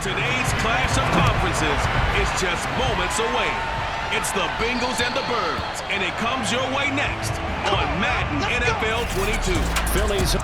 Today's clash of conferences is just moments away. It's the Bengals and the Birds, and it comes your way next on Madden NFL 22. Phillies.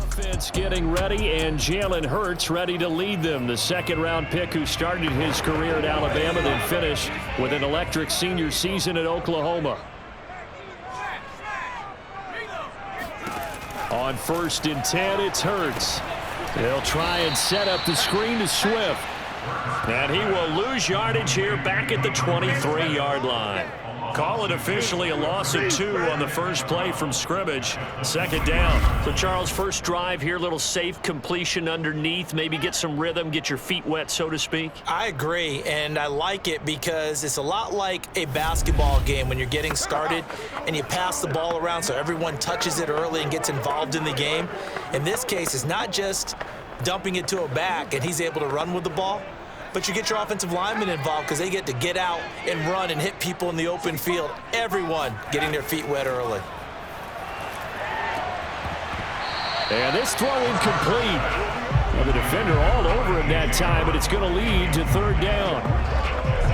Offense getting ready, and Jalen Hurts ready to lead them. The second-round pick who started his career at Alabama, then finished with an electric senior season at Oklahoma. On 1st and 10, it's Hurts. They'll try and set up the screen to Swift. And he will lose yardage here back at the 23-yard line. Call it officially a loss of 2 on the first play from scrimmage. Second down. So, Charles, first drive here, little safe completion underneath. Maybe get some rhythm, get your feet wet, so to speak. I agree, and I like it because it's a lot like a basketball game when you're getting started and you pass the ball around so everyone touches it early and gets involved in the game. In this case, it's not just dumping it to a back and he's able to run with the ball, but you get your offensive linemen involved because they get to get out and run and hit people in the open field. Everyone getting their feet wet early. And this throw incomplete. Well, the defender all over him that time, but it's going to lead to third down.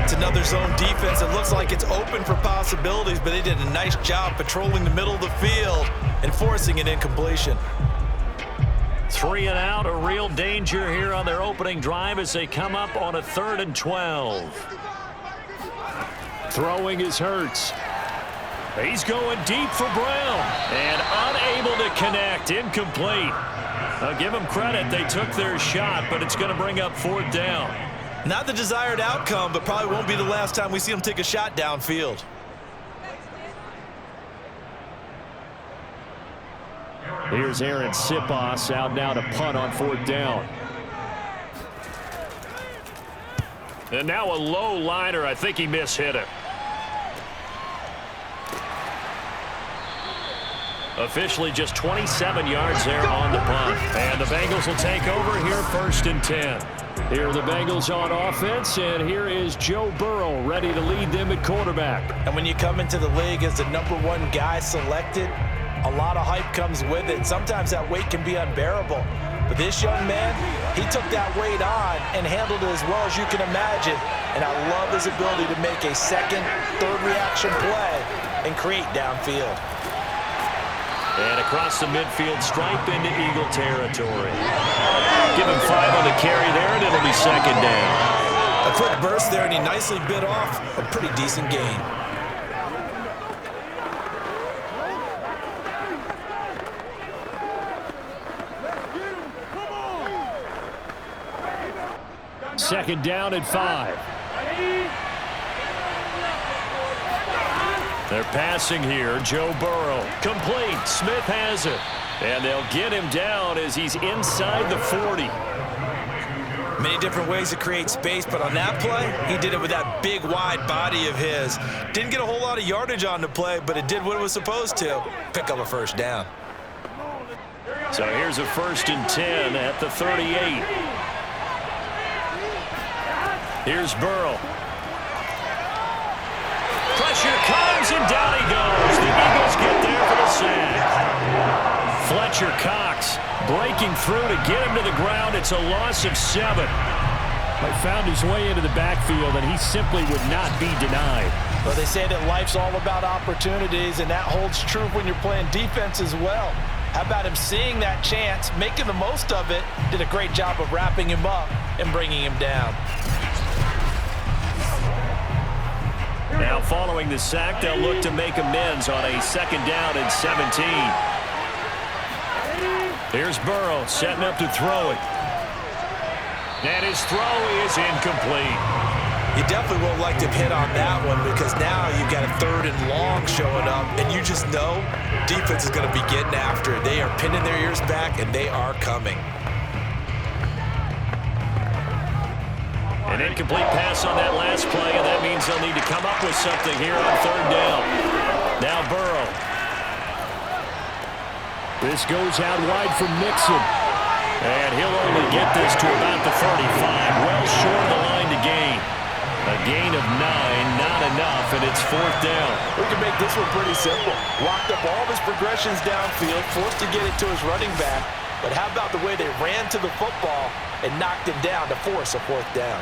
It's another zone defense. It looks like it's open for possibilities, but they did a nice job patrolling the middle of the field and forcing an incompletion. 3 and out, a real danger here on their opening drive as they come up on a 3rd and 12. Throwing is Hurts. He's going deep for Brown and unable to connect. Incomplete. I'll give them credit. They took their shot, but it's going to bring up 4th down. Not the desired outcome, but probably won't be the last time we see them take a shot downfield. Here's Aaron Sipos out now to punt on 4th down. And now a low liner. I think he mishit it. Officially just 27 yards there on the punt. And the Bengals will take over here 1st and 10. Here are the Bengals on offense, and here is Joe Burrow ready to lead them at quarterback. And when you come into the league as the #1 guy selected, a lot of hype comes with it. Sometimes that weight can be unbearable. But this young man, he took that weight on and handled it as well as you can imagine. And I love his ability to make a second, third reaction play and create downfield. And across the midfield stripe into Eagle territory. Give him 5 on the carry there, and it'll be 2nd down. A quick burst there, and he nicely bit off a pretty decent gain. Second down at 5. They're passing here. Joe Burrow. Complete. Smith has it. And they'll get him down as he's inside the 40. Many different ways to create space, but on that play, he did it with that big, wide body of his. Didn't get a whole lot of yardage on the play, but it did what it was supposed to. Pick up a 1st down. So here's a 1st and 10 at the 38. Here's Burrow. Pressure comes, and down he goes. The Eagles get there for the sack. Fletcher Cox breaking through to get him to the ground. It's a loss of 7. He found his way into the backfield, and he simply would not be denied. Well, they say that life's all about opportunities, and that holds true when you're playing defense as well. How about him seeing that chance, making the most of it, did a great job of wrapping him up and bringing him down. following the sack, they'll look to make amends on a 2nd down and 17. Here's Burrow setting up to throw it. And his throw is incomplete. You definitely won't like to hit on that one because now you've got a 3rd and long showing up, and you just know defense is going to be getting after it. They are pinning their ears back, and they are coming. An incomplete pass on that last play, and that means they'll need to come up with something here on 3rd down. Now Burrow. This goes out wide for Mixon. And he'll only get this to about the 35, well short of the line to gain. A gain of 9, not enough, and it's 4th down. We can make this one pretty simple. Locked up all of his progressions downfield, forced to get it to his running back. But how about the way they ran to the football and knocked him down to force a 4th down?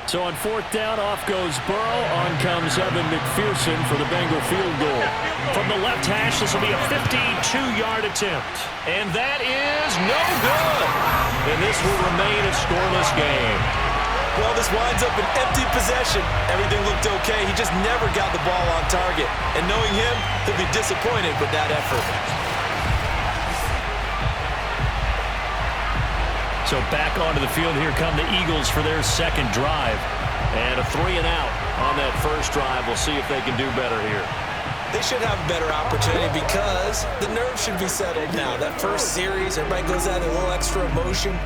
So on 4th down, off goes Burrow. On comes Evan McPherson for the Bengal field goal. From the left hash, this will be a 52-yard attempt. And that is no good. And this will remain a scoreless game. Well, this winds up an empty possession. Everything looked okay. He just never got the ball on target. And knowing him, he'll be disappointed with that effort. So back onto the field, here come the Eagles for their 2nd drive. And a 3 and out on that first drive. We'll see if they can do better here. They should have a better opportunity because the nerves should be settled now. That first series, everybody goes out a little extra emotion.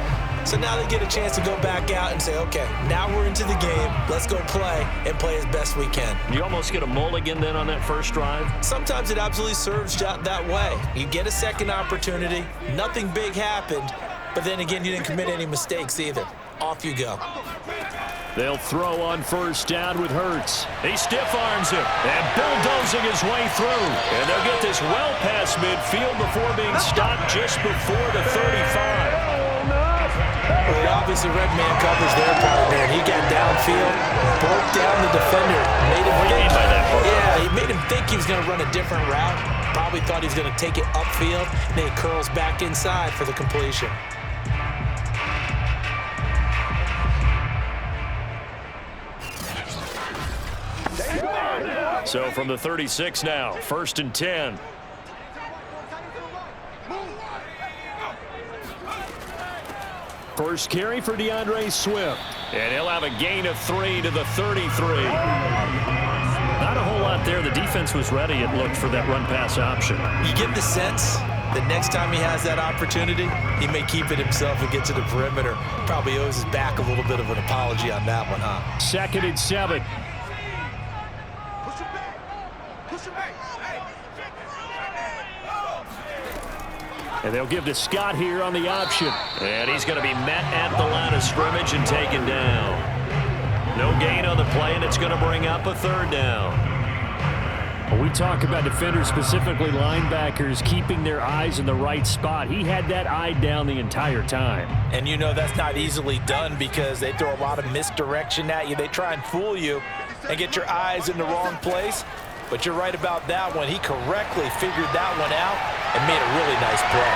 So now they get a chance to go back out and say, okay, now we're into the game. Let's go play and play as best we can. You almost get a mulligan then on that first drive? Sometimes it absolutely serves that way. You get a second opportunity. Nothing big happened. But then again, you didn't commit any mistakes either. Off you go. They'll throw on 1st down with Hurts. He stiff-arms him and bulldozing his way through. And they'll get this well past midfield before being stopped just before the 35. Well, he obviously read man coverage there, partner, and he got downfield, broke down the defender, made him think. By that part. Yeah, he made him think he was going to run a different route. Probably thought he was going to take it upfield, and then he curls back inside for the completion. So from the 36 now, 1st and 10. First carry for DeAndre Swift. And he'll have a gain of 3 to the 33. Not a whole lot there. The defense was ready, it looked, for that run-pass option. You get the sense that next time he has that opportunity, he may keep it himself and get to the perimeter. Probably owes his back a little bit of an apology on that one, huh? 2nd and 7. And they'll give to Scott here on the option. And he's going to be met at the line of scrimmage and taken down. No gain on the play, and it's going to bring up a 3rd down. When we talk about defenders, specifically linebackers, keeping their eyes in the right spot, he had that eye down the entire time. And you know that's not easily done because they throw a lot of misdirection at you. They try and fool you and get your eyes in the wrong place. But you're right about that one. He correctly figured that one out and made a really nice play.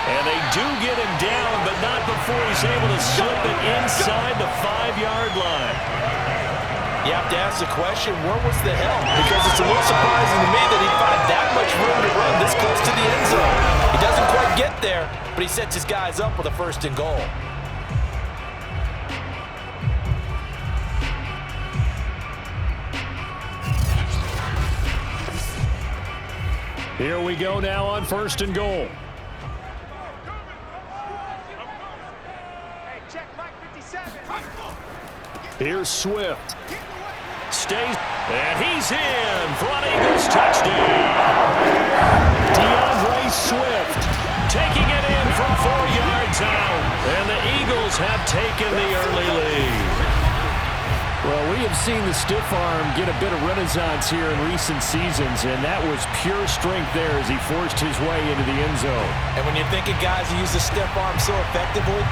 And they do get him down, but not before he's able to slip it inside the 5-yard line. You have to ask the question, where was the help? Because it's a little surprising to me that he'd find that much room to run this close to the end zone. He doesn't quite get there, but he sets his guys up with a 1st and goal. Here we go now on 1st and goal. Here's Swift. Stays, and he's in for an Eagles touchdown. DeAndre Swift taking it in from 4 yards out. And the Eagles have taken the early lead. Well, we have seen the stiff arm get a bit of renaissance here in recent seasons, and that was pure strength there as he forced his way into the end zone. And when you're thinking guys who use the stiff arm so effectively,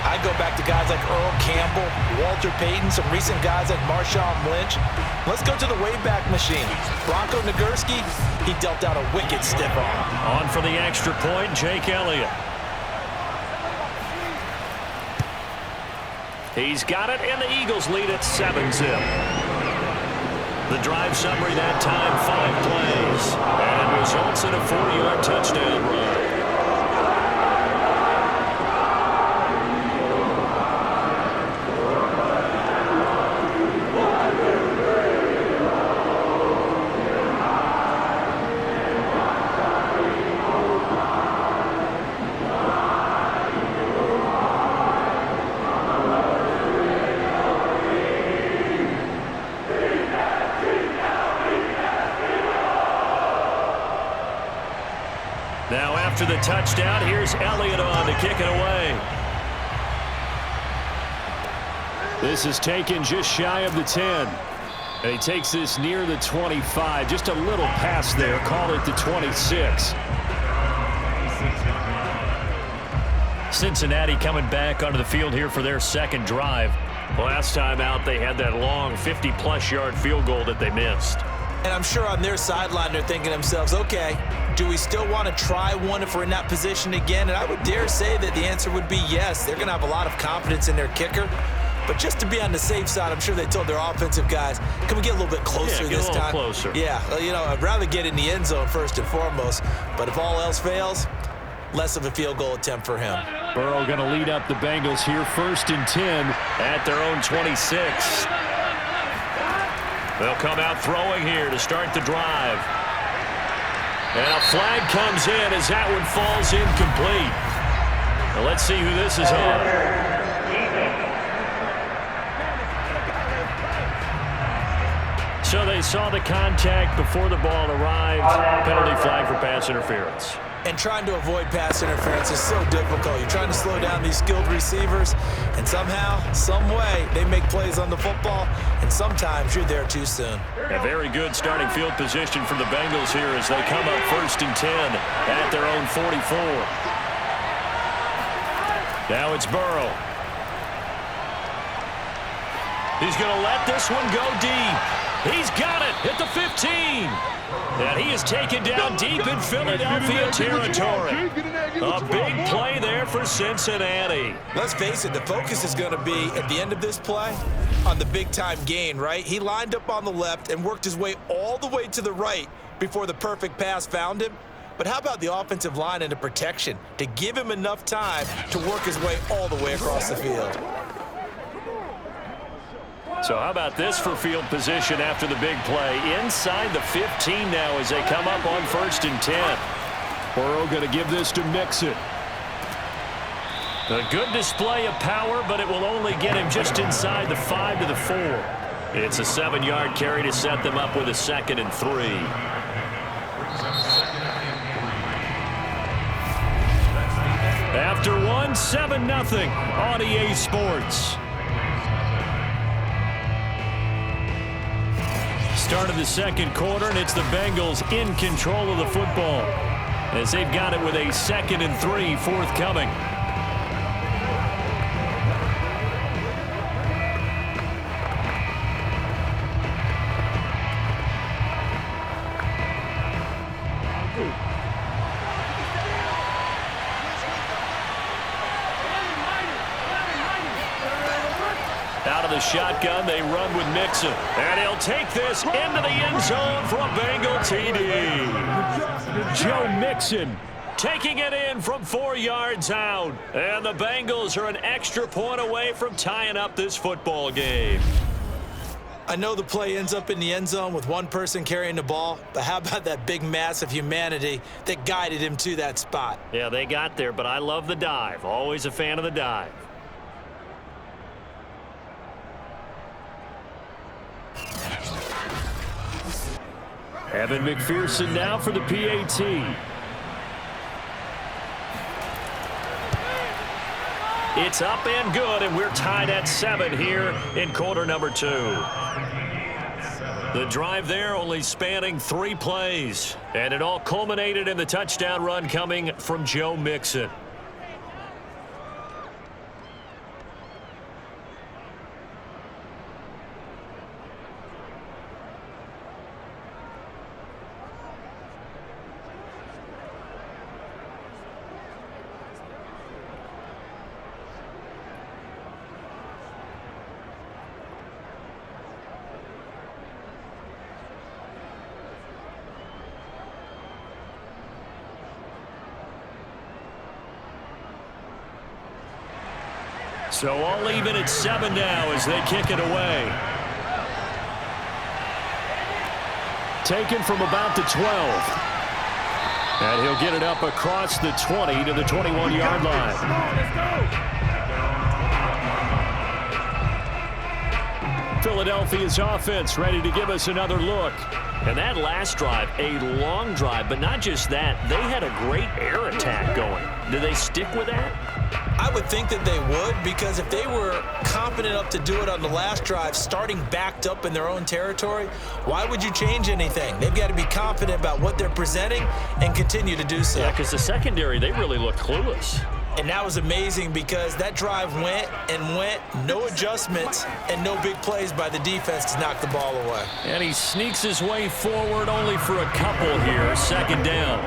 I go back to guys like Earl Campbell, Walter Payton, some recent guys like Marshawn Lynch. Let's go to the Wayback Machine. Bronco Nagurski, he dealt out a wicked stiff arm. On for the extra point, Jake Elliott. He's got it, and the Eagles lead at 7-zip. The drive summary that time, 5 plays, and it results in a 4-yard touchdown run. Now after the touchdown, here's Elliott on to kick it away. This is taken just shy of the 10. And he takes this near the 25. Just a little pass there. Call it the 26. Cincinnati coming back onto the field here for their second drive. Last time out, they had that long 50-plus yard field goal that they missed. And I'm sure on their sideline they're thinking to themselves, okay, do we still want to try one if we're in that position again? And I would dare say that the answer would be yes. They're going to have a lot of confidence in their kicker. But just to be on the safe side, I'm sure they told their offensive guys, can we get a little bit closer this time? Closer. Yeah, well, you know, I'd rather get in the end zone first and foremost. But if all else fails, less of a field goal attempt for him. Burrow going to lead up the Bengals here 1st and 10 at their own 26. They'll come out throwing here to start the drive. And a flag comes in as that one falls incomplete. Now let's see who this is on. So they saw the contact before the ball arrived. Penalty flag for pass interference. And trying to avoid pass interference is so difficult. You're trying to slow down these skilled receivers, and somehow, some way, they make plays on the football, and sometimes you're there too soon. A very good starting field position for the Bengals here as they come up 1st and 10 at their own 44. Now it's Burrow. He's going to let this one go deep. He's got it at the 15. And he is taken down deep in Philadelphia territory. A big play there for Cincinnati. Let's face it, the focus is going to be, at the end of this play, on the big-time gain, right? He lined up on the left and worked his way all the way to the right before the perfect pass found him. But how about the offensive line and the protection to give him enough time to work his way all the way across the field? So how about this for field position after the big play? Inside the 15 now as they come up on 1st and 10. Burrow going to give this to Mixon. A good display of power, but it will only get him just inside the 5 to the 4. It's a 7-yard carry to set them up with a 2nd and 3. After one, 7-0 on EA Sports. Start of the second quarter, and it's the Bengals in control of the football as they've got it with a 2nd and 3 forthcoming. Out of the shotgun, they run with Mixon. And he'll take this into the end zone for a Bengal TD. Joe Mixon taking it in from 4 yards out. And the Bengals are an extra point away from tying up this football game. I know the play ends up in the end zone with one person carrying the ball, but how about that big mass of humanity that guided him to that spot? Yeah, they got there, but I love the dive. Always a fan of the dive. Evan McPherson now for the PAT. It's up and good, and we're tied at 7 here in quarter number 2. The drive there only spanning 3 plays, and it all culminated in the touchdown run coming from Joe Mixon. So all even at 7 now as they kick it away. Taken from about the 12. And he'll get it up across the 20 to the 21-yard line. Philadelphia's offense ready to give us another look. And that last drive, a long drive, but not just that. They had a great air attack going. Do they stick with that? I would think that they would, because if they were confident enough to do it on the last drive, starting backed up in their own territory, why would you change anything? They've got to be confident about what they're presenting and continue to do so. Yeah, because the secondary, they really looked clueless. And that was amazing because that drive went and went, no adjustments, and no big plays by the defense to knock the ball away. And he sneaks his way forward only for a couple here, second down.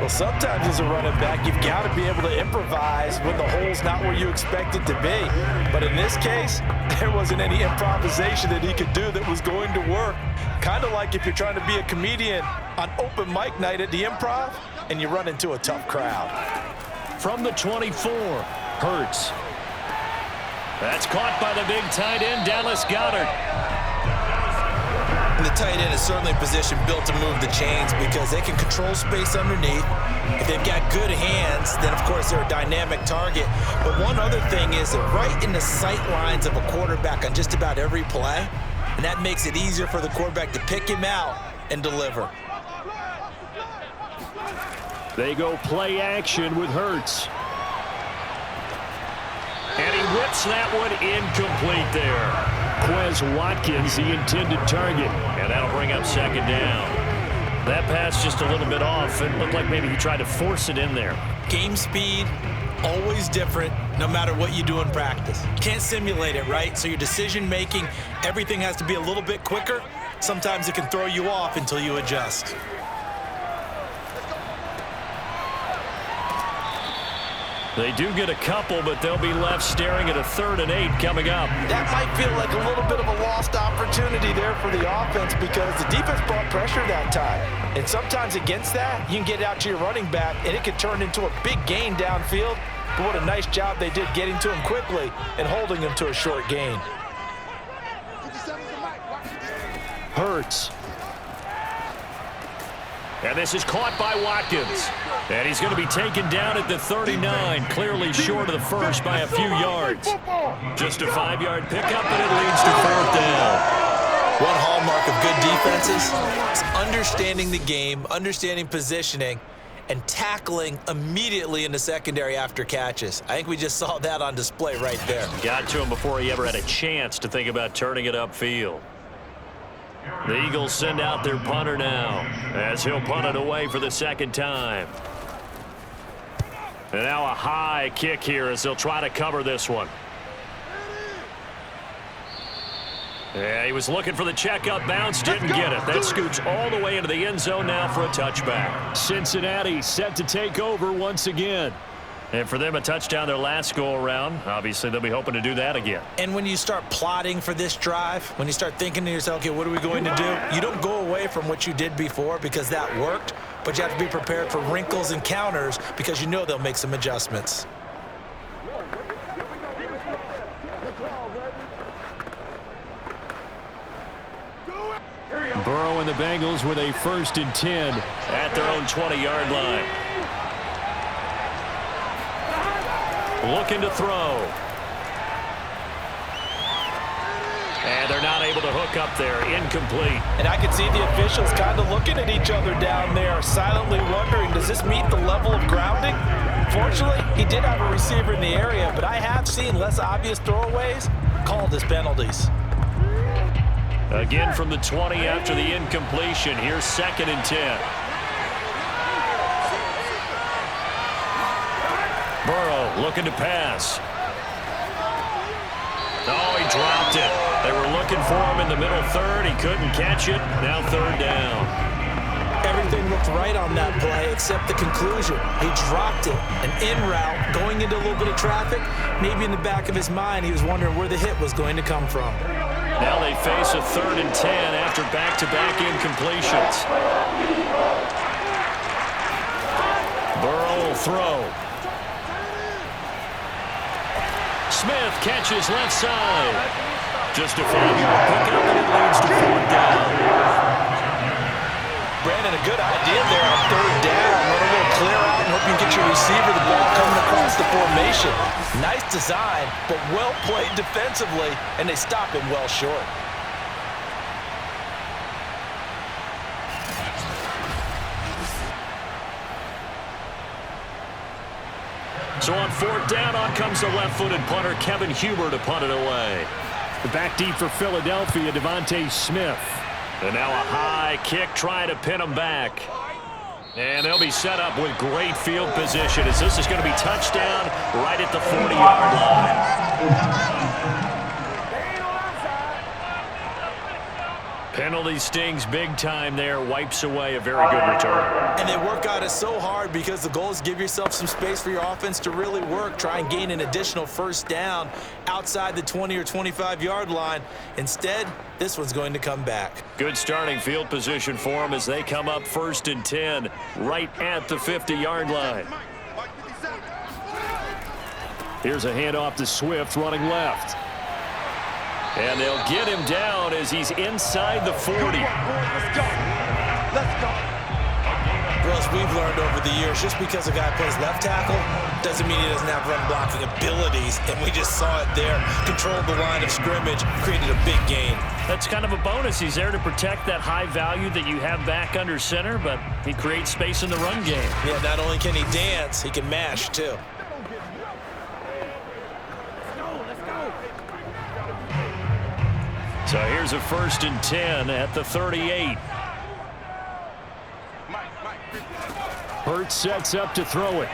Well, sometimes as a running back, you've got to be able to improvise when the hole's not where you expect it to be. But in this case, there wasn't any improvisation that he could do that was going to work. Kind of like if you're trying to be a comedian on open mic night at the Improv and you run into a tough crowd. From the 24, Hurts. That's caught by the big tight end, Dallas Goedert. And the tight end is certainly a position built to move the chains because they can control space underneath. If they've got good hands, then of course they're a dynamic target. But one other thing is they're right in the sight lines of a quarterback on just about every play. And that makes it easier for the quarterback to pick him out and deliver. They go play action with Hurts. And he whips that one incomplete there. Quez Watkins, the intended target. And that'll bring up second down. That pass just a little bit off. It looked like maybe he tried to force it in there. Game speed, always different, no matter what you do in practice. You can't simulate it, right? So your decision making, everything has to be a little bit quicker. Sometimes it can throw you off until you adjust. They do get a couple, but they'll be left staring at a 3rd and 8 coming up. That might feel like a little bit of a lost opportunity there for the offense because the defense brought pressure that time. And sometimes against that, you can get out to your running back, and it can turn into a big gain downfield. But what a nice job they did getting to him quickly and holding him to a short gain. Hurts. And this is caught by Watkins. And he's going to be taken down at the 39, clearly short of the first by a few yards. Just a 5-yard pickup, and it leads to 4th down. One hallmark of good defenses is understanding the game, understanding positioning, and tackling immediately in the secondary after catches. I think we just saw that on display right there. Got to him before he ever had a chance to think about turning it upfield. The Eagles send out their punter now as he'll punt it away for the second time. And now a high kick here as they'll try to cover this one. Yeah, he was looking for the checkup bounce, didn't get it. That scoots all the way into the end zone now for a touchback. Cincinnati set to take over once again. And for them, a touchdown their last go-around. Obviously, they'll be hoping to do that again. And when you start plotting for this drive, when you start thinking to yourself, okay, what are we going to do? You don't go away from what you did before because that worked, but you have to be prepared for wrinkles and counters because you know they'll make some adjustments. Burrow and the Bengals with a 1st and 10 at their own 20-yard line. Looking to throw. And they're not able to hook up there. Incomplete. And I can see the officials kind of looking at each other down there, silently wondering, does this meet the level of grounding? Fortunately, he did have a receiver in the area, but I have seen less obvious throwaways called as penalties. Again from the 20 after the incompletion. Here's 2nd and 10. Burrow looking to pass. Oh, he dropped it. They were looking for him in the middle 3rd. He couldn't catch it. Now 3rd down. Everything looked right on that play except the conclusion. He dropped it. An in route, going into a little bit of traffic. Maybe in the back of his mind, he was wondering where the hit was going to come from. Now they face a 3rd and 10 after back-to-back incompletions. Burrow will throw. Smith catches left side. Just a 5-yard pickup, and it leads to 4th down. Brandon, a good idea there on 3rd down. Run a little clear out and hope you can get your receiver the ball coming across the formation. Nice design, but well played defensively, and they stop him well short. So on 4th down, on comes the left-footed punter, Kevin Huber, to punt it away. Back deep for Philadelphia, Devontae Smith. And now a high kick trying to pin him back. And they'll be set up with great field position as this is going to be touchdown right at the 40-yard line. Penalty stings big time there, wipes away a very good return. And they work out it so hard because the goal is give yourself some space for your offense to really work. Try and gain an additional 1st down outside the 20 or 25-yard line. Instead, this one's going to come back. Good starting field position for them as they come up 1st and 10 right at the 50-yard line. Here's a handoff to Swift running left. And they'll get him down as he's inside the 40. Well, as we've learned over the years, just because a guy plays left tackle doesn't mean he doesn't have run blocking abilities. And we just saw it there. Controlled the line of scrimmage, created a big gain. That's kind of a bonus. He's there to protect that high value that you have back under center, but he creates space in the run game. Yeah, not only can he dance, he can mash, too. So here's a 1st and 10 at the 38. Hurts sets up to throw it.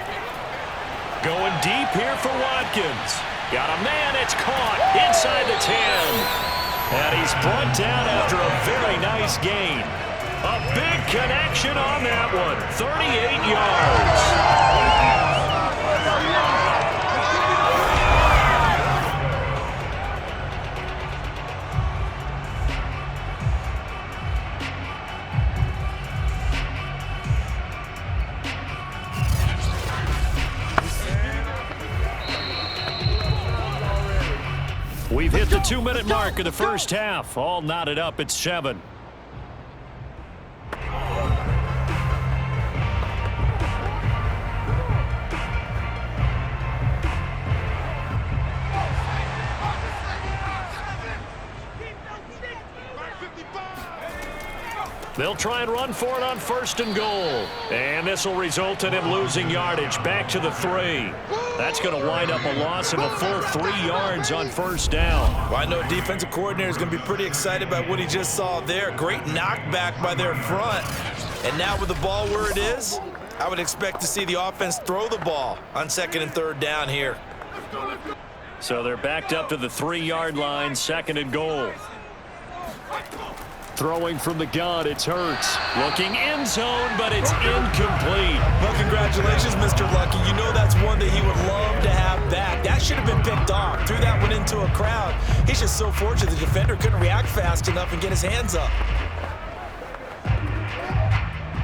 Going deep here for Watkins. Got a man, it's caught inside the 10. And he's brought down after a very nice gain. A big connection on that one. 38 yards. We've hit the 2-minute mark of the first half. All knotted up at 7. They'll try and run for it on 1st and goal. And this will result in him losing yardage back to the 3. That's going to wind up a loss of a full 3 yards on 1st down. Well, I know defensive coordinator is going to be pretty excited by what he just saw there. Great knockback by their front. And now with the ball where it is, I would expect to see the offense throw the ball on 2nd and 3rd down here. So they're backed up to the 3-yard line, 2nd and goal. Throwing from the gun, it's Hurts. Looking end zone, but it's incomplete. Well, congratulations, Mr. Lucky. You know that's one that he would love to have back. That should have been picked off. Threw that one into a crowd. He's just so fortunate the defender couldn't react fast enough and get his hands up.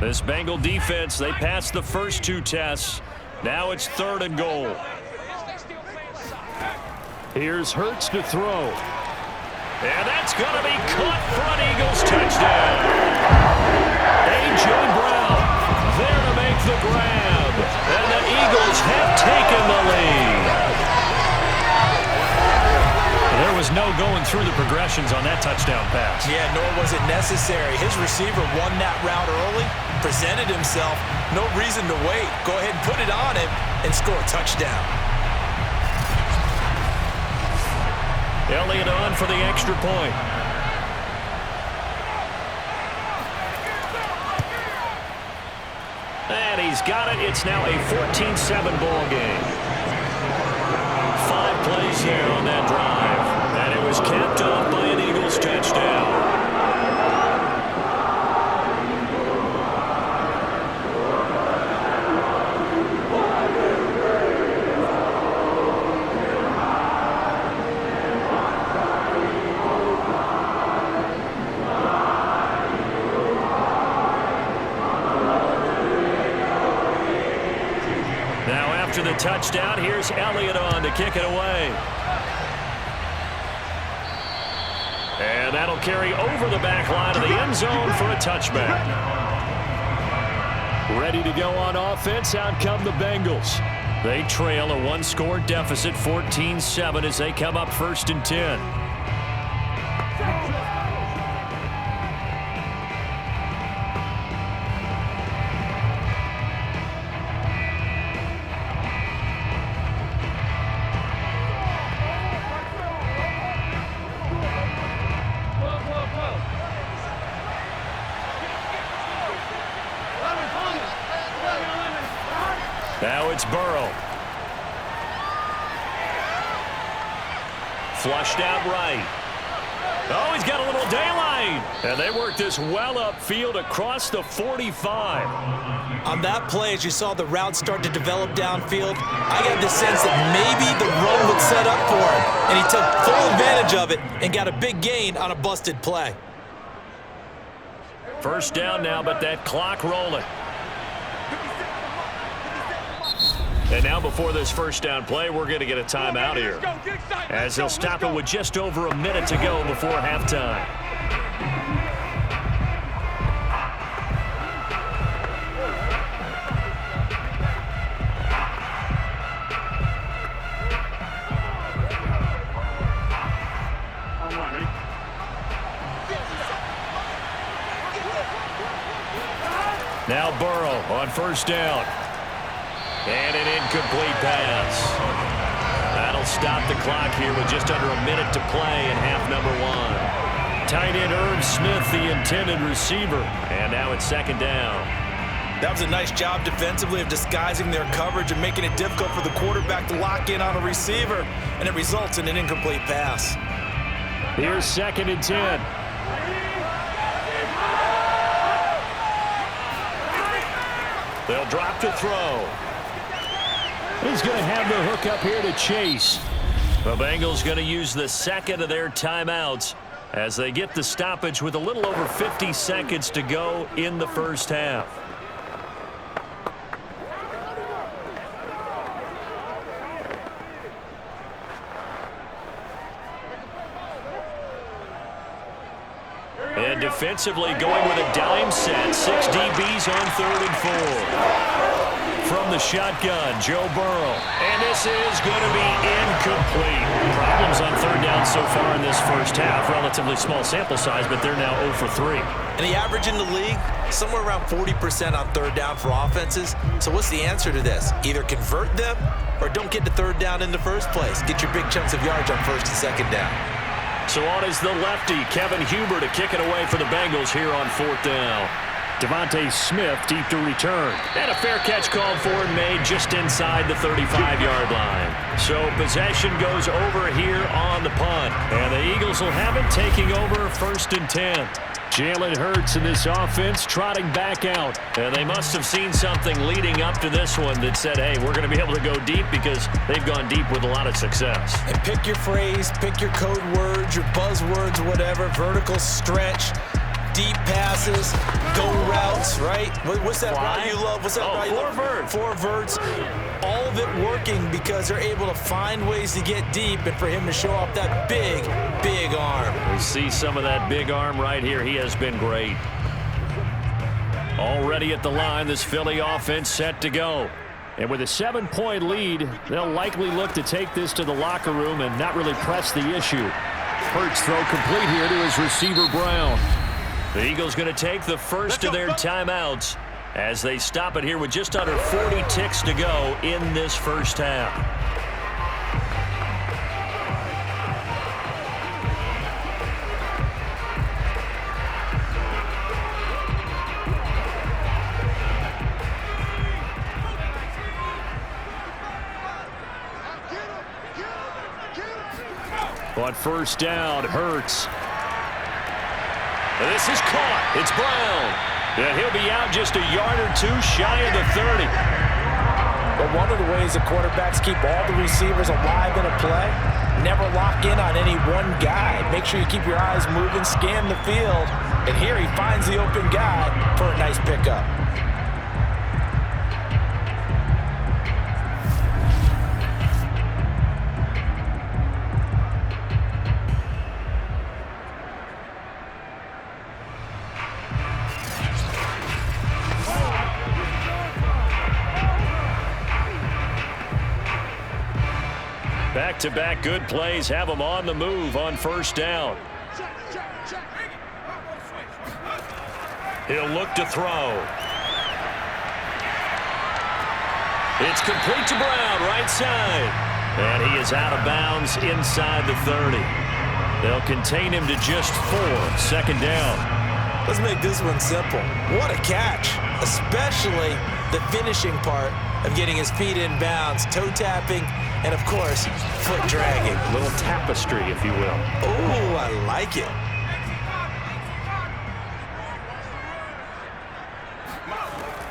This Bengal defense, they passed the first 2 tests. Now it's 3rd and goal. Here's Hurts to throw. And that's going to be caught for an Eagles touchdown. A.J. Brown there to make the grab. And the Eagles have taken the lead. There was no going through the progressions on that touchdown pass. Yeah, nor was it necessary. His receiver won that route early, presented himself. No reason to wait. Go ahead and put it on him and score a touchdown. Elliott on for the extra point. And he's got it. It's now a 14-7 ball game. 5 plays here on that drive. And it was capped off by an Eagles touchdown. After the touchdown, here's Elliott on to kick it away. And that'll carry over the back line of the end zone for a touchback. Ready to go on offense. Out come the Bengals. They trail a one-score deficit, 14-7, as they come up 1st and 10. Now it's Burrow. Flushed out right. Oh, he's got a little daylight. And they work this well upfield across the 45. On that play, as you saw the route start to develop downfield, I got the sense that maybe the run would set up for him. And he took full advantage of it and got a big gain on a busted play. First down now, but that clock rolling. And now before this first down play, we're going to get a timeout here, as they'll stop it with just over a minute to go before halftime. Now Burrow on first down. And an incomplete pass. That'll stop the clock here with just under a minute to play in half number 1. Tight end Irv Smith, the intended receiver. And now it's second down. That was a nice job defensively of disguising their coverage and making it difficult for the quarterback to lock in on a receiver. And it results in an incomplete pass. Here's 2nd and 10. They'll drop to throw. He's going to have the hook up here to Chase. The Bengals going to use the second of their timeouts as they get the stoppage with a little over 50 seconds to go in the first half. And defensively going with a dime set. 6 DBs on 3rd and 4. From the shotgun, Joe Burrow. And this is going to be incomplete. Problems on 3rd down so far in this first half. Relatively small sample size, but they're now 0 for 3. And the average in the league, somewhere around 40% on 3rd down for offenses. So what's the answer to this? Either convert them or don't get to 3rd down in the first place. Get your big chunks of yards on 1st and 2nd down. So on is the lefty, Kevin Huber, to kick it away for the Bengals here on 4th down. Devontae Smith deep to return. And a fair catch called for and made just inside the 35-yard line. So possession goes over here on the punt. And the Eagles will have it, taking over 1st and 10. Jalen Hurts in this offense trotting back out. And they must have seen something leading up to this one that said, hey, we're going to be able to go deep, because they've gone deep with a lot of success. And pick your phrase, pick your code words, your buzzwords, whatever. Vertical stretch, deep passes, go routes, right? What's that route you love? What's that route you love? 4 verts. 4 verts. All of it working because they're able to find ways to get deep, and for him to show off that big, big arm. We see some of that big arm right here. He has been great. Already at the line, this Philly offense set to go. And with a 7-point lead, they'll likely look to take this to the locker room and not really press the issue. Hurts throw complete here to his receiver Brown. The Eagles going to take the first of their timeouts as they stop it here with just under 40 ticks to go in this first half. On first down, Hurts. This is caught. It's Brown. And he'll be out just a yard or two shy of the 30. But one of the ways the quarterbacks keep all the receivers alive in a play, never lock in on any one guy. Make sure you keep your eyes moving, scan the field. And here he finds the open guy for a nice pickup. Back-to-back good plays have them on the move on first down. He'll look to throw. It's complete to Brown, right side. And he is out of bounds inside the 30. They'll contain him to just 4. Second down. Let's make this one simple. What a catch, especially the finishing part of getting his feet in bounds, toe tapping, and of course, foot dragging. A little tapestry, if you will. Oh, I like it.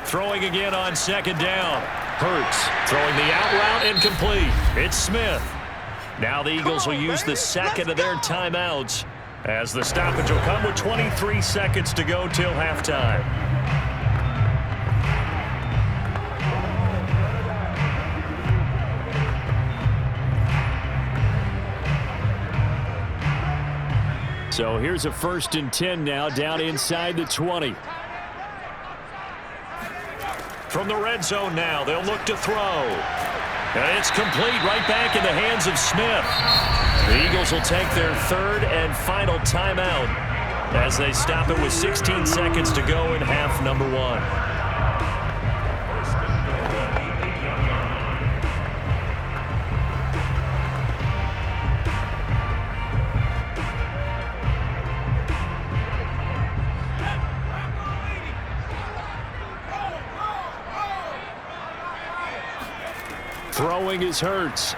Throwing again on second down. Hurts throwing the out route incomplete. It's Smith. Now the Eagles will use the second of their timeouts as the stoppage will come with 23 seconds to go till halftime. So here's a 1st and 10 now down inside the 20. From the red zone now, they'll look to throw. And it's complete right back in the hands of Smith. The Eagles will take their 3rd and final timeout as they stop it with 16 seconds to go in half number 1. Throwing is Hurts.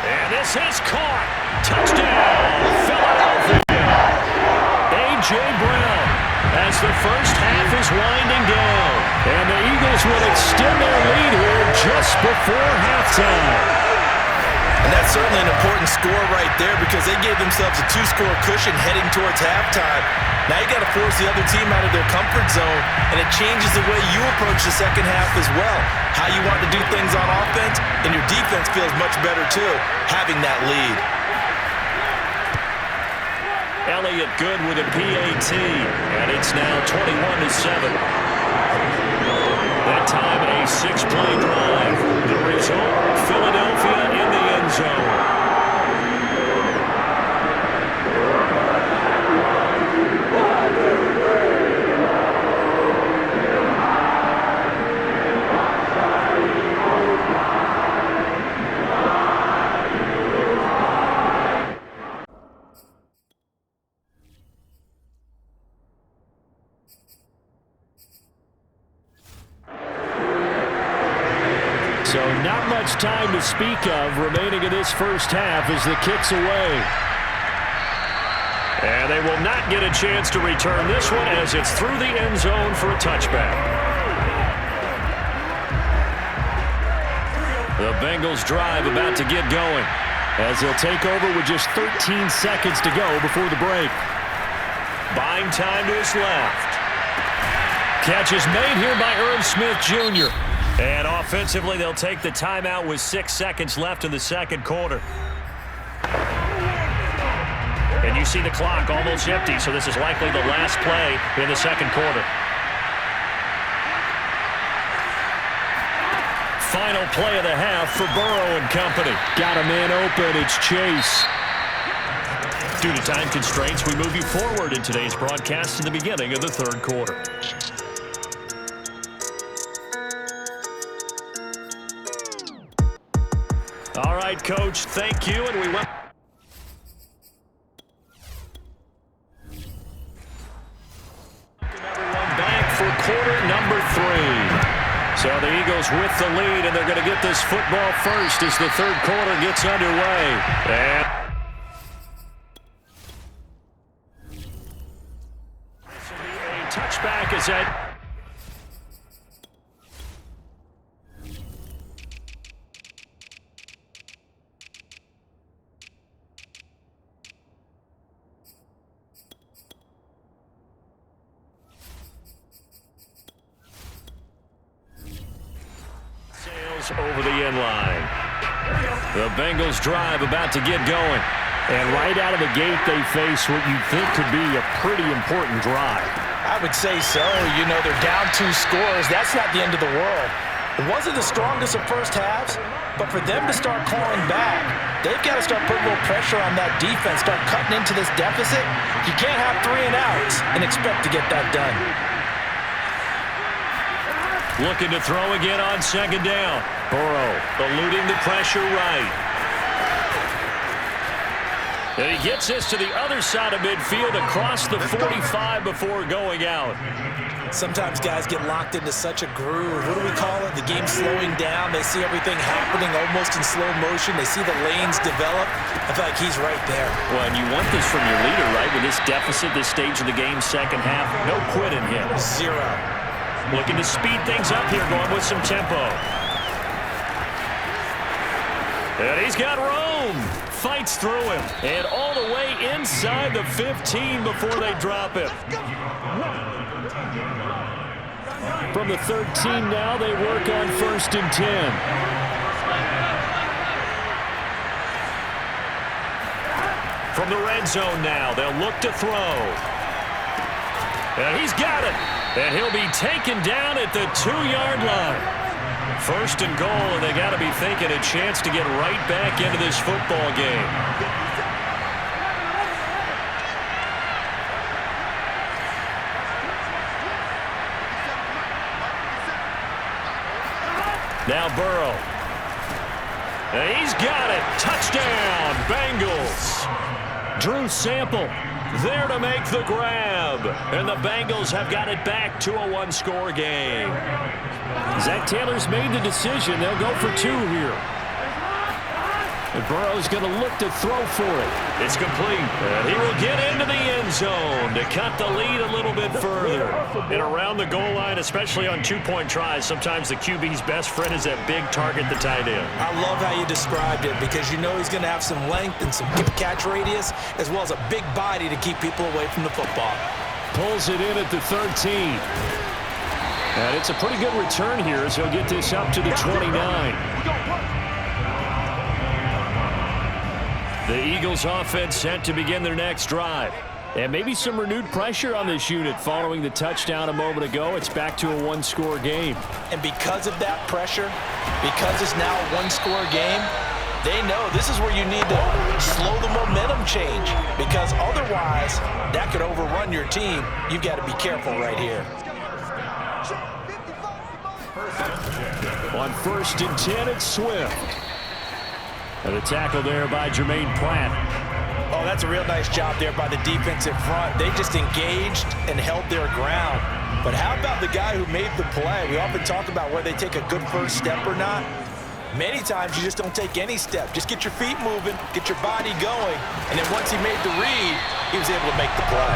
And this is caught. Touchdown, Philadelphia. A.J. Brown as the first half is winding down. And the Eagles will extend their lead here just before halftime. And that's certainly an important score right there because they gave themselves a 2-score cushion heading towards halftime. Now you got to force the other team out of their comfort zone, and it changes the way you approach the second half as well. How you want to do things on offense, and your defense feels much better too, having that lead. Elliott good with a PAT, and it's now 21-7. That time a 6-play drive. The result, Philadelphia in the end zone. So not much time to speak of remaining in this first half as the kick's away. And they will not get a chance to return this one as it's through the end zone for a touchback. The Bengals drive about to get going as they'll take over with just 13 seconds to go before the break. Buying time to his left. Catch is made here by Irv Smith Jr. And offensively, they'll take the timeout with 6 seconds left in the second quarter. And you see the clock almost empty, so this is likely the last play in the second quarter. Final play of the half for Burrow and company. Got a man open. It's Chase. Due to time constraints, we move you forward in today's broadcast to the beginning of the third quarter. All right, Coach, thank you, and we went. Everyone back for quarter number 3. So the Eagles with the lead, and they're going to get this football first as the third quarter gets underway. And a touchback is at. Over the end line. The Bengals drive about to get going. And right out of the gate, they face what you think could be a pretty important drive. I would say so. You know, they're down 2 scores. That's not the end of the world. It wasn't the strongest of first halves, but for them to start clawing back, they've got to start putting a little pressure on that defense, start cutting into this deficit. You can't have 3 and outs and expect to get that done. Looking to throw again on second down. Burrow eluding the pressure right. And he gets this to the other side of midfield across the 45 before going out. Sometimes guys get locked into such a groove. What do we call it? The game slowing down. They see everything happening almost in slow motion. They see the lanes develop. I feel like he's right there. Well, and you want this from your leader, right? With this deficit, this stage of the game, second half, no quit in him. 0. Looking to speed things up here, going with some tempo. And he's got room. Fights through him. And all the way inside the 15 before they drop him. From the 13 now, they work on 1st and 10. From the red zone now, they'll look to throw. And he's got it. And he'll be taken down at the 2-yard line. 1st and goal, and they got to be thinking a chance to get right back into this football game. Now Burrow. And he's got it. Touchdown, Bengals. Drew Sample there to make the grab. And the Bengals have got it back to a 1-score game. Zach Taylor's made the decision. They'll go for 2 here. And Burrow's going to look to throw for it. It's complete. And he will get into the end zone to cut the lead a little bit further. And around the goal line, especially on 2-point tries, sometimes the QB's best friend is that big target, the tight end. I love how you described it because you know he's going to have some length and some catch radius as well as a big body to keep people away from the football. Pulls it in at the 13. And it's a pretty good return here as he'll get this up to the 29. The Eagles offense set to begin their next drive. And maybe some renewed pressure on this unit following the touchdown a moment ago. It's back to a 1-score game. And because of that pressure, because it's now a 1-score game, they know this is where you need to slow the momentum change because otherwise that could overrun your team. You've got to be careful right here. On 1st and 10, it's Swift. And a tackle there by Jermaine Pratt. Oh, that's a real nice job there by the defensive front. They just engaged and held their ground. But how about the guy who made the play? We often talk about whether they take a good first step or not. Many times you just don't take any step. Just get your feet moving, get your body going, and then once he made the read, he was able to make the play.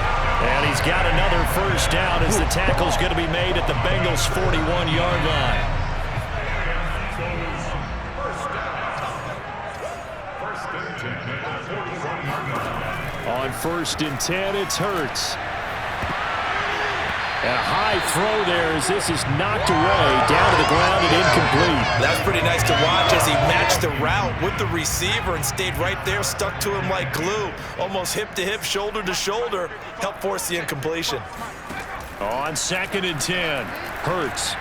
And he's got another first down as the tackle's going to be made at the Bengals' 41-yard line. On 1st and 10, it's Hurts. And a high throw there as this is knocked away, down to the ground and incomplete. That's pretty nice to watch as he matched the route with the receiver and stayed right there, stuck to him like glue, almost hip to hip, shoulder to shoulder, helped force the incompletion. On 2nd and 10, Hurts.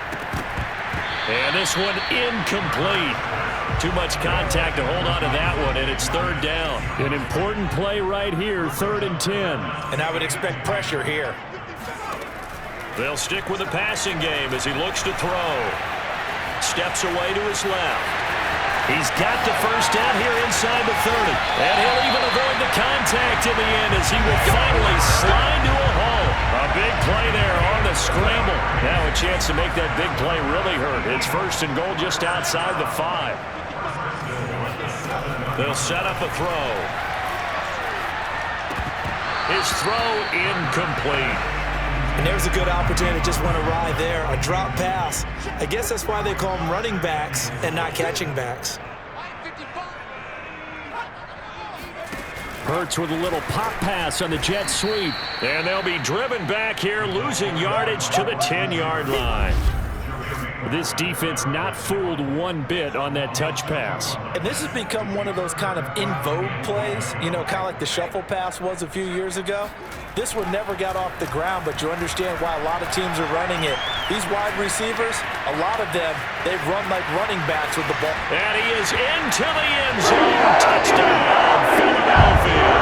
And this one incomplete. Too much contact to hold on to that one, and it's 3rd down. An important play right here, 3rd and 10. And I would expect pressure here. They'll stick with the passing game as he looks to throw. Steps away to his left. He's got the first down here inside the 30. And he'll even avoid the contact in the end as he will finally slide to a halt. A big play there on the scramble. Now a chance to make that big play really hurt. It's 1st and goal just outside the 5. They'll set up a throw. His throw incomplete. And there's a good opportunity, just went awry there. A drop pass. I guess that's why they call them running backs and not catching backs. Hurts with a little pop pass on the jet sweep. And they'll be driven back here, losing yardage to the 10-yard line. This defense not fooled one bit on that touch pass. And this has become one of those kind of in vogue plays, you know, kind of like the shuffle pass was a few years ago. This one never got off the ground, but you understand why a lot of teams are running it. These wide receivers, a lot of them, they've run like running backs with the ball. And he is into the end zone. Touchdown, Philadelphia.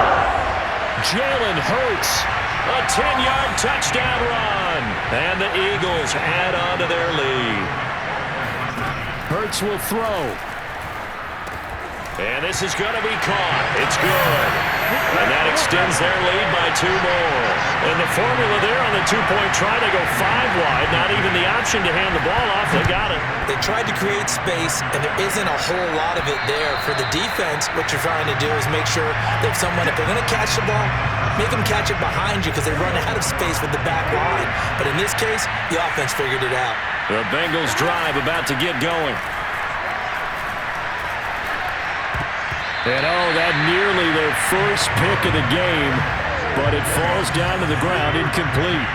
Jalen Hurts, a 10-yard touchdown run. And the Eagles add on to their lead. Hurts will throw. And this is going to be caught. It's good. And that extends their lead by 2 more. And the formula there on the two-point try, they go 5 wide. Not even the option to hand the ball off. They got it. They tried to create space, and there isn't a whole lot of it there. For the defense, what you're trying to do is make sure that someone, if they're going to catch the ball, make them catch it behind you because they run out of space with the back line. But in this case, the offense figured it out. The Bengals drive about to get going. And oh, that nearly their first pick of the game, but it falls down to the ground incomplete.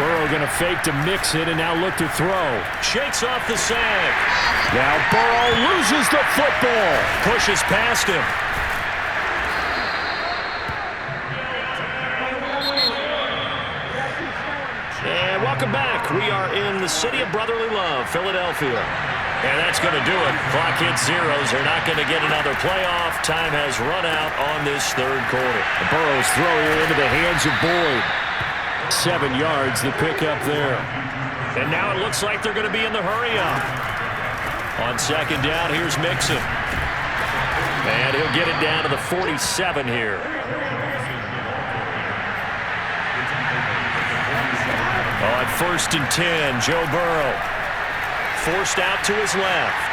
Burrow going to fake to mix it and now look to throw. Shakes off the sack. Now Burrow loses the football. Pushes past him. And welcome back. We are in the city of brotherly love, Philadelphia. And that's going to do it. Clock hits zeros. They're not going to get another playoff. Time has run out on this third quarter. Burrow's throw here into the hands of Boyd. 7 yards, the pickup there. And now it looks like they're going to be in the hurry-up. On second down, here's Mixon. And he'll get it down to the 47 here. On 1st and 10, Joe Burrow. Forced out to his left.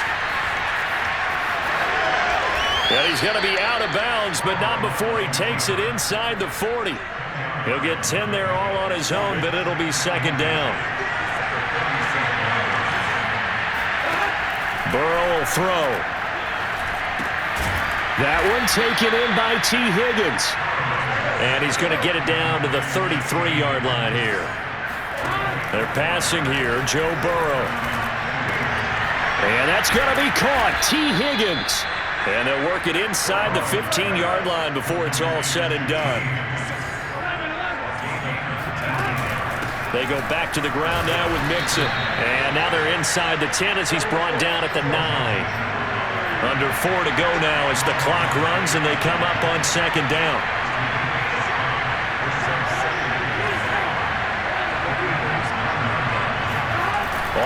And he's going to be out of bounds, but not before he takes it inside the 40. He'll get 10 there all on his own, but it'll be second down. Burrow will throw. That one taken in by T. Higgins. And he's going to get it down to the 33-yard line here. They're passing here, Joe Burrow. And that's going to be caught, T. Higgins. And they'll work it inside the 15-yard line before it's all said and done. They go back to the ground now with Mixon. And now they're inside the 10 as he's brought down at the 9. Under 4 to go now as the clock runs and they come up on second down.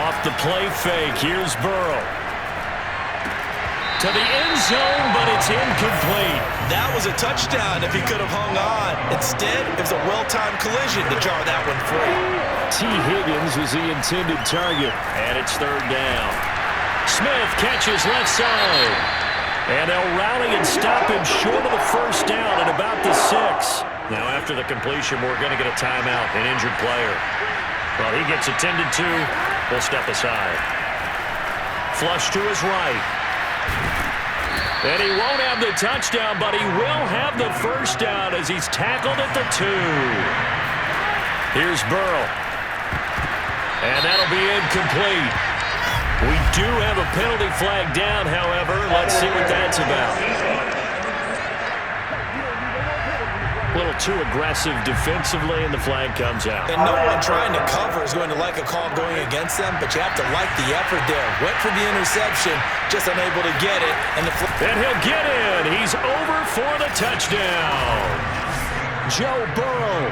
Off the play fake, here's Burrow. To the end zone, but it's incomplete. That was a touchdown if he could have hung on. Instead, it was a well-timed collision to jar that one free. T. Higgins was the intended target. And it's third down. Smith catches left side. And they'll rally and stop him short of the first down at about the 6. Now, after the completion, we're going to get a timeout, an injured player. Well, he gets attended to. We'll step aside. Flush to his right. And he won't have the touchdown, but he will have the first down as he's tackled at the 2. Here's Burrow. And that'll be incomplete. We do have a penalty flag down, however. Let's see what that's about. A little too aggressive defensively, and the flag comes out. And no one trying to cover is going to like a call going against them, but you have to like the effort there. Went for the interception, just unable to get it. And he'll get in. He's over for the touchdown. Joe Burrow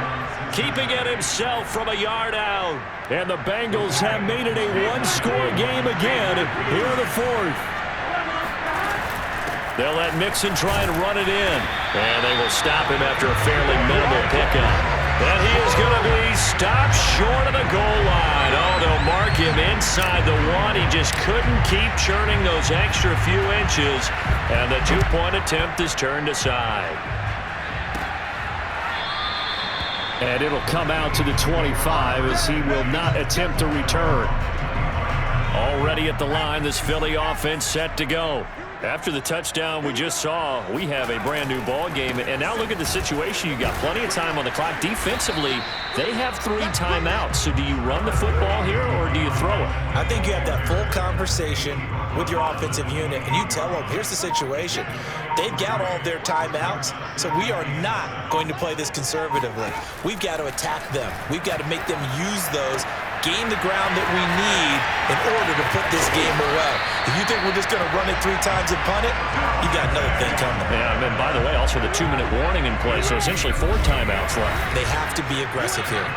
keeping it himself from a yard out. And the Bengals have made it a one-score game again here in the 4th. They'll let Mixon try and run it in. And they will stop him after a fairly minimal pickup. And he is going to be stopped short of the goal line. Oh, they'll mark him inside the 1. He just couldn't keep churning those extra few inches. And the 2-point attempt is turned aside. And it'll come out to the 25 as he will not attempt to return. Already at the line, this Philly offense set to go. After the touchdown we just saw, we have a brand new ball game. And now look at the situation. You got plenty of time on the clock. Defensively, they have 3 timeouts. So do you run the football here or do you throw it? I think you have that full conversation with your offensive unit, and you tell them, here's the situation. They've got all of their timeouts, so we are not going to play this conservatively. We've got to attack them. We've got to make them use those, gain the ground that we need in order to put this game away. If you think we're just going to run it 3 times and punt it, you got another thing coming. Yeah, and by the way, also the 2-minute warning in play, so essentially 4 timeouts left. They have to be aggressive here.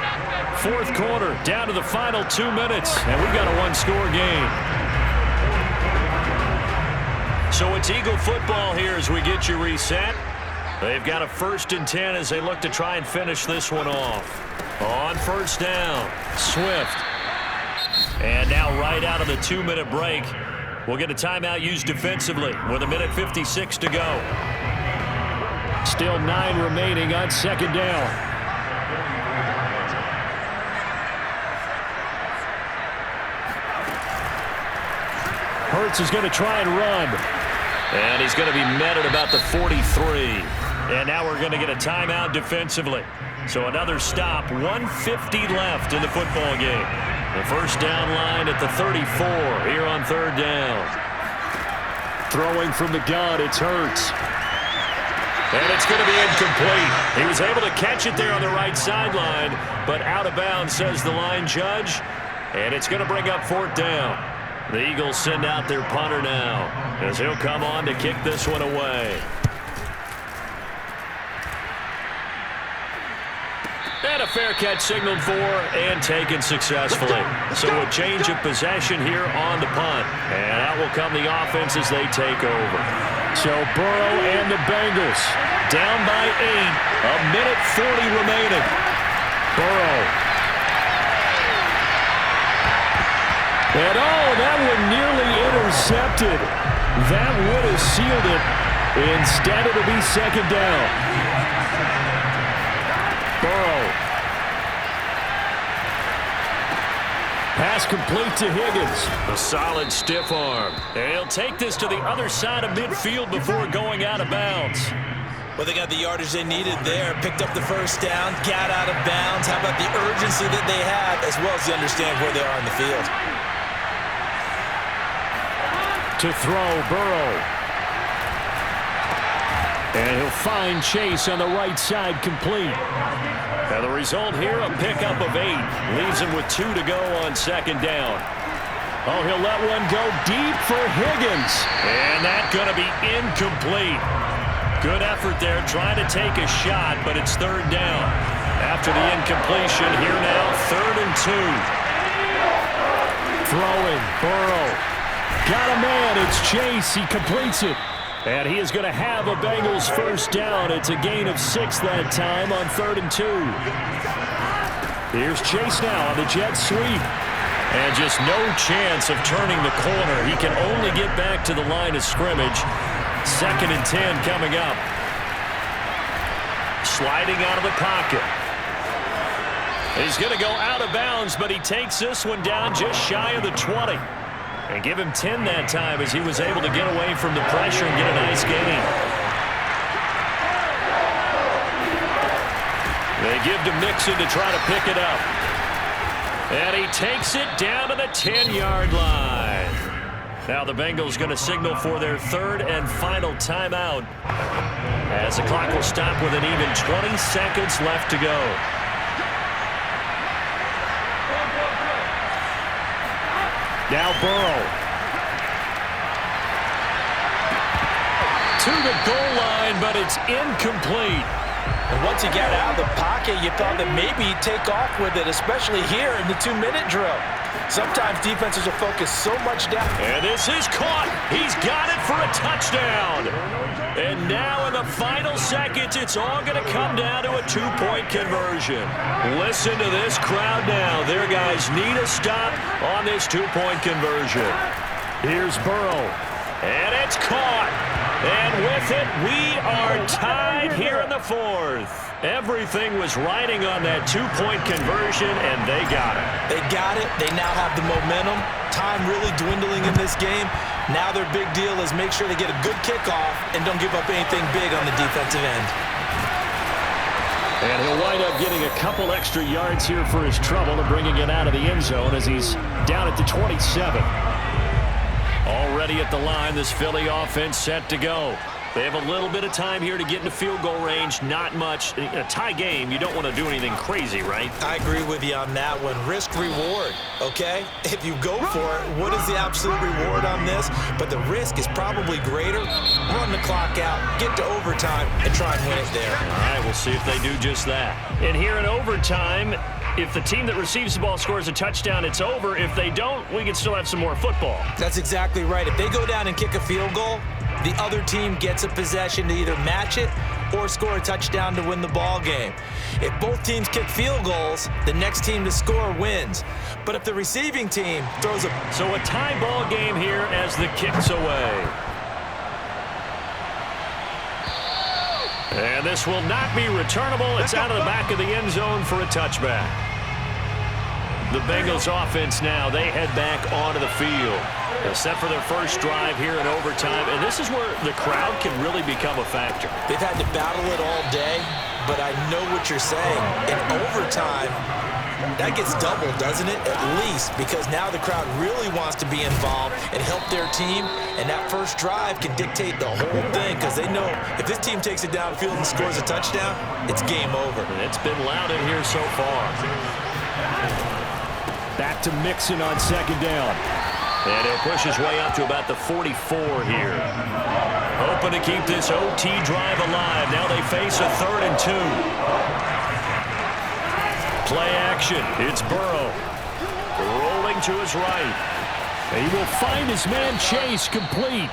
4th quarter, down to the final 2 minutes, and we've got a 1-score game. So it's Eagle football here as we get you reset. They've got a 1st and 10 as they look to try and finish this one off. On 1st down, Swift. And now right out of the 2-minute break, we'll get a timeout used defensively with 1:56 to go. Still 9 remaining on 2nd down. Hurts is going to try and run. And he's going to be met at about the 43. And now we're going to get a timeout defensively. So another stop, 1:50 left in the football game. The 1st down line at the 34 here on 3rd down. Throwing from the gun, it's Hurts. And it's going to be incomplete. He was able to catch it there on the right sideline, but out of bounds, says the line judge. And it's going to bring up 4th down. The Eagles send out their punter now as he'll come on to kick this one away. And a fair catch signaled for and taken successfully. So a change of possession here on the punt. And out will come the offense as they take over. So Burrow and the Bengals down by 8. 1:40 remaining. Burrow. And that one nearly intercepted. That would have sealed it. Instead, it'll be 2nd down. Burrow. Pass complete to Higgins. A solid stiff arm. And he'll take this to the other side of midfield before going out of bounds. Well, they got the yardage they needed there. Picked up the 1st down, got out of bounds. How about the urgency that they have, as well as they understand where they are in the field. To throw, Burrow. And he'll find Chase on the right side complete. And the result here, a pickup of 8. Leaves him with 2 to go on 2nd down. Oh, he'll let one go deep for Higgins. And that's going to be incomplete. Good effort there, trying to take a shot, but it's 3rd down. After the incompletion, here now, 3rd and 2. Throwing, Burrow. Got a man, it's Chase, he completes it. And he is going to have a Bengals 1st down. It's a gain of 6 that time on 3rd and 2. Here's Chase now on the jet sweep. And just no chance of turning the corner. He can only get back to the line of scrimmage. 2nd and 10 coming up. Sliding out of the pocket. He's going to go out of bounds, but he takes this one down just shy of the 20. And give him 10 that time as he was able to get away from the pressure and get a nice gain. They give to Mixon to try to pick it up. And he takes it down to the 10-yard line. Now the Bengals going to signal for their 3rd and final timeout as the clock will stop with an even 20 seconds left to go. Now Burrow. To the goal line, but it's incomplete. And once he got out of the pocket, you thought that maybe he'd take off with it, especially here in the 2-minute drill. Sometimes defenses will focus so much down. And this is caught. He's got it for a touchdown. And now in the final seconds, it's all going to come down to a 2-point conversion. Listen to this crowd now. Their guys need a stop on this 2-point conversion. Here's Burrow. And it's caught. And with it, we are tied here in the fourth. Everything was riding on that two-point conversion, and they got it. They got it. They now have the momentum. Time really dwindling in this game. Now their big deal is make sure they get a good kickoff and don't give up anything big on the defensive end. And he'll wind up getting a couple extra yards here for his trouble and bringing it out of the end zone as he's down at the 27. Already at the line, this Philly offense set to go. They have a little bit of time here to get into field goal range. Not much. In a tie game, you don't want to do anything crazy, right? I agree with you on that one. Risk-reward, okay? If you go for it, what is the absolute reward on this? But the risk is probably greater. Run the clock out, get to overtime, and try and win it there. All right, we'll see if they do just that. And here in overtime, if the team that receives the ball scores a touchdown, it's over. If they don't, we can still have some more football. That's exactly right. If they go down and kick a field goal, the other team gets a possession to either match it or score a touchdown to win the ball game. If both teams kick field goals, the next team to score wins. But if the receiving team throws a... So a tie ball game here as the kick's away. And this will not be returnable. It's out of the back of the end zone for a touchback. The Bengals offense now, they head back onto the field. They're set for their first drive here in overtime, and this is where the crowd can really become a factor. They've had to battle it all day, but I know what you're saying. In overtime, that gets doubled, doesn't it? At least, because now the crowd really wants to be involved and help their team, and that first drive can dictate the whole thing because they know if this team takes it downfield and scores a touchdown, it's game over. And it's been loud in here so far. Back to Mixon on second down. And he'll push his way up to about the 44 here. Hoping to keep this OT drive alive. Now they face a 3rd and 2. Play action. It's Burrow. Rolling to his right. He will find his man Chase complete.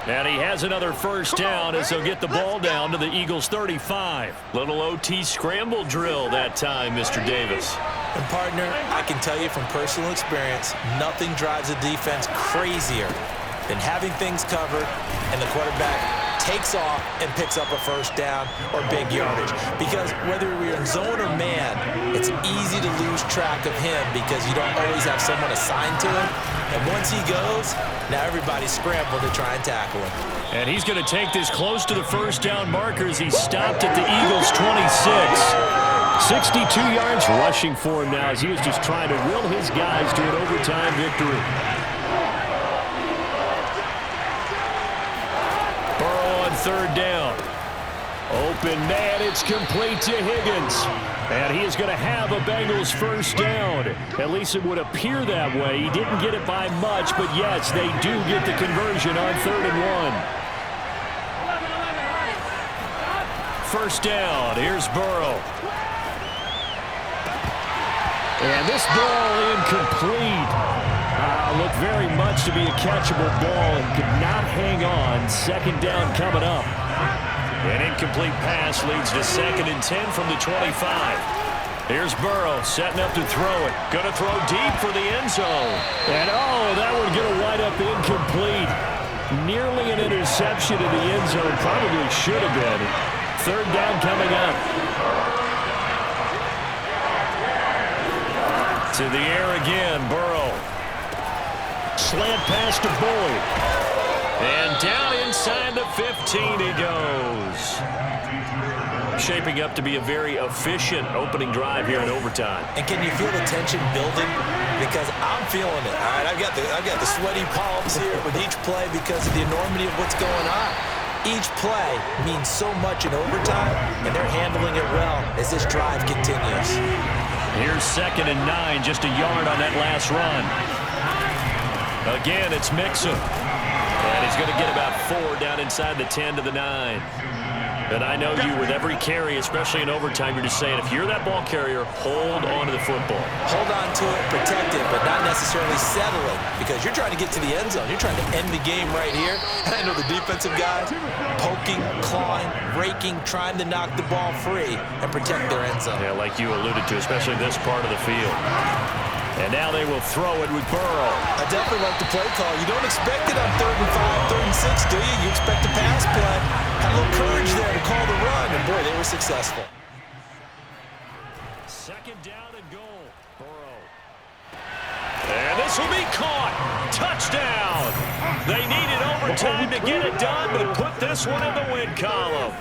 And he has another first down as they'll get the ball down to the Eagles' 35. Little OT scramble drill that time, Mr. Davis. And, partner, I can tell you from personal experience, nothing drives a defense crazier than having things covered and the quarterback takes off and picks up a first down or big yardage. Because whether we're in zone or man, it's easy to lose track of him because you don't always have someone assigned to him. And once he goes, now everybody's scrambling to try and tackle him. And he's going to take this close to the first down marker as he stopped at the Eagles' 26. 62 yards rushing for him now as he was just trying to will his guys to an overtime victory. Burrow on 3rd down. Open man, it's complete to Higgins. And he is going to have a Bengals first down. At least it would appear that way. He didn't get it by much, but yes, they do get the conversion on 3rd and 1. First down, here's Burrow. And this ball incomplete. Looked very much to be a catchable ball and could not hang on. Second down coming up. An incomplete pass leads to 2nd and 10 from the 25. Here's Burrow setting up to throw it. Going to throw deep for the end zone. And that one going to wind up incomplete. Nearly an interception in the end zone. Probably should have been. 3rd down coming up. To the air again, Burrow. Slant pass to Boyd. And down inside the 15 he goes. Shaping up to be a very efficient opening drive here in overtime. And can you feel the tension building? Because I'm feeling it. All right, I've got the sweaty palms here with each play because of the enormity of what's going on. Each play means so much in overtime, and they're handling it well as this drive continues. Here's 2nd and 9, just a yard on that last run. Again, it's Mixon. And he's going to get about 4 down inside the 10 to the 9. And I know you, with every carry, especially in overtime, you're just saying, if you're that ball carrier, hold on to the football. Hold on to it, protect it, but not necessarily settling because you're trying to get to the end zone. You're trying to end the game right here. And I know the defensive guys poking, clawing, raking, trying to knock the ball free and protect their end zone. Yeah, like you alluded to, especially this part of the field. And now they will throw it with Burrow. I definitely like the play call. You don't expect it on 3rd and 5, 3rd and 6, do you? You expect a pass play. Had a little courage there to call the run, and boy, they were successful. 2nd down and goal. Burrow. And this will be caught. Touchdown. They needed overtime to get it done, but put this one in the win column.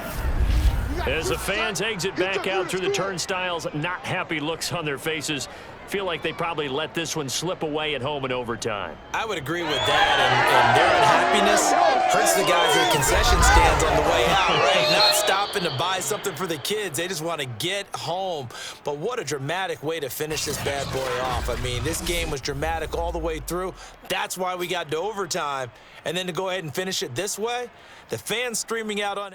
As the fans exit back out through the turnstiles, not happy looks on their faces. Feel like they probably let this one slip away at home in overtime. I would agree with that, and their unhappiness hurts the guys at the concession stands on the way out, right? Not stopping to buy something for the kids. They just want to get home. But what a dramatic way to finish this bad boy off. I mean, this game was dramatic all the way through. That's why we got to overtime. And then to go ahead and finish it this way, the fans streaming out on